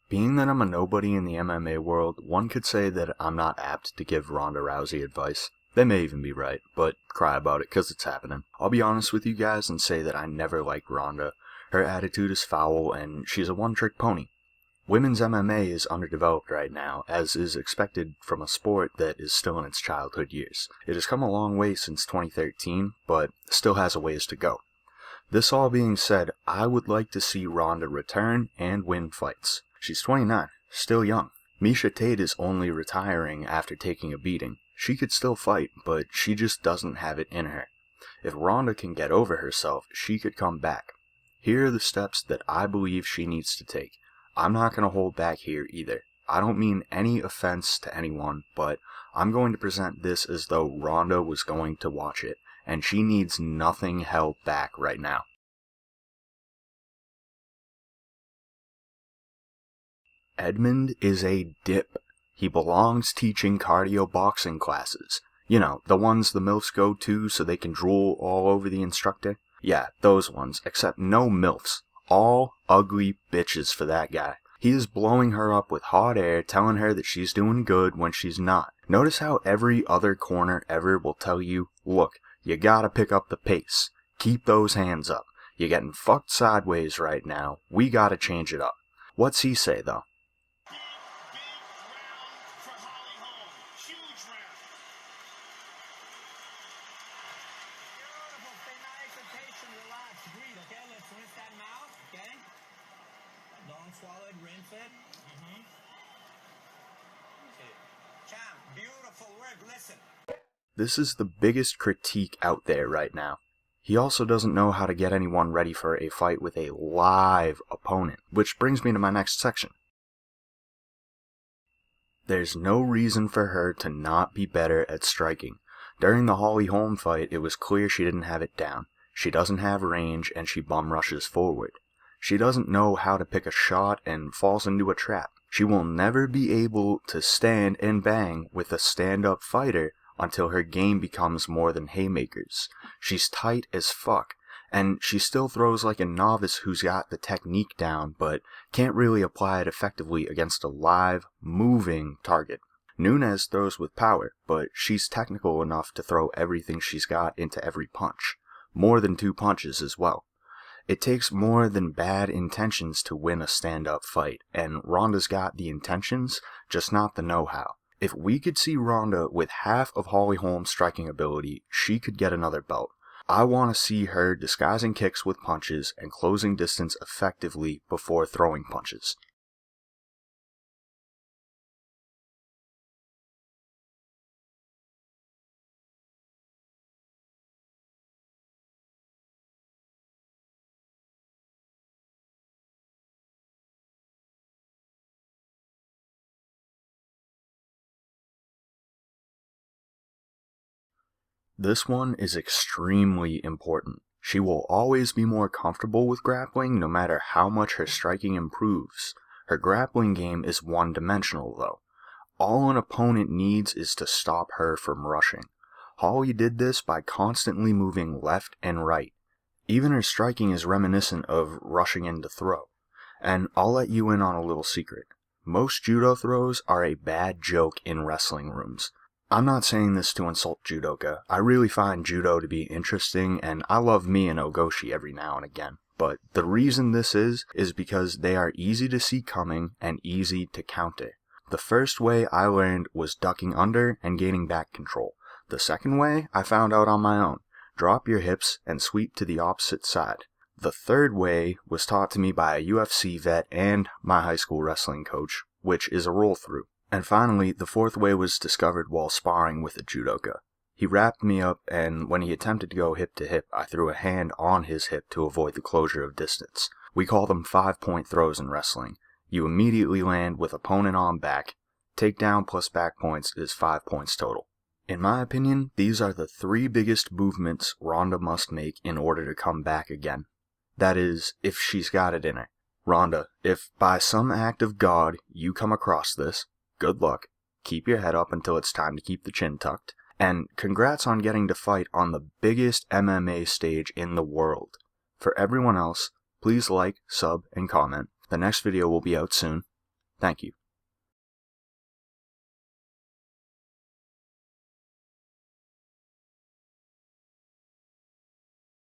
Being that I'm a nobody in the MMA world, one could say that I'm not apt to give Ronda Rousey advice. They may even be right, but cry about it because it's happening. I'll be honest with you guys and say that I never liked Ronda. Her attitude is foul and she's a one-trick pony. Women's MMA is underdeveloped right now, as is expected from a sport that is still in its childhood years. It has come a long way since 2013, but still has a ways to go. This all being said, I would like to see Ronda return and win fights. She's 29, still young. Miesha Tate is only retiring after taking a beating. She could still fight, but she just doesn't have it in her. If Ronda can get over herself, she could come back. Here are the steps that I believe she needs to take. I'm not going to hold back here either. I don't mean any offense to anyone, but I'm going to present this as though Ronda was going to watch it, and she needs nothing held back right now. Edmund is a dip. He belongs teaching cardio boxing classes. You know, the ones the MILFs go to so they can drool all over the instructor. Yeah, those ones, except no MILFs. All ugly bitches for that guy. He is blowing her up with hot air, telling her that she's doing good when she's not. Notice how every other corner ever will tell you, look, you gotta pick up the pace. Keep those hands up. You're getting fucked sideways right now. We gotta change it up. What's he say though? Swallowed, rinse it. Champ, beautiful work. Listen. This is the biggest critique out there right now. He also doesn't know how to get anyone ready for a fight with a live opponent, which brings me to my next section. There's no reason for her to not be better at striking. During the Holly Holm fight, it was clear she didn't have it down. She doesn't have range and she bum rushes forward. She doesn't know how to pick a shot and falls into a trap. She will never be able to stand and bang with a stand-up fighter until her game becomes more than haymakers. She's tight as fuck, and she still throws like a novice who's got the technique down, but can't really apply it effectively against a live, moving target. Nunes throws with power, but she's technical enough to throw everything she's got into every punch. More than 2 punches as well. It takes more than bad intentions to win a stand-up fight, and Ronda's got the intentions, just not the know-how. If we could see Ronda with half of Holly Holm's striking ability, she could get another belt. I want to see her disguising kicks with punches and closing distance effectively before throwing punches. This one is extremely important. She will always be more comfortable with grappling no matter how much her striking improves. Her grappling game is one-dimensional though. All an opponent needs is to stop her from rushing. Holly did this by constantly moving left and right. Even her striking is reminiscent of rushing in to throw. And I'll let you in on a little secret. Most judo throws are a bad joke in wrestling rooms. I'm not saying this to insult judoka. I really find judo to be interesting, and I love me an ogoshi every now and again. But the reason this is because they are easy to see coming and easy to counter. The first way I learned was ducking under and gaining back control. The second way I found out on my own. Drop your hips and sweep to the opposite side. The third way was taught to me by a UFC vet and my high school wrestling coach, which is a roll through. And finally, the fourth way was discovered while sparring with a judoka. He wrapped me up, and when he attempted to go hip to hip, I threw a hand on his hip to avoid the closure of distance. We call them 5-point throws in wrestling. You immediately land with opponent on back. Takedown plus back points is 5 points total. In my opinion, these are the 3 biggest movements Ronda must make in order to come back again. That is, if she's got it in her. Ronda, if by some act of God you come across this, good luck, keep your head up until it's time to keep the chin tucked, and congrats on getting to fight on the biggest MMA stage in the world. For everyone else, please like, sub, and comment. The next video will be out soon. Thank you.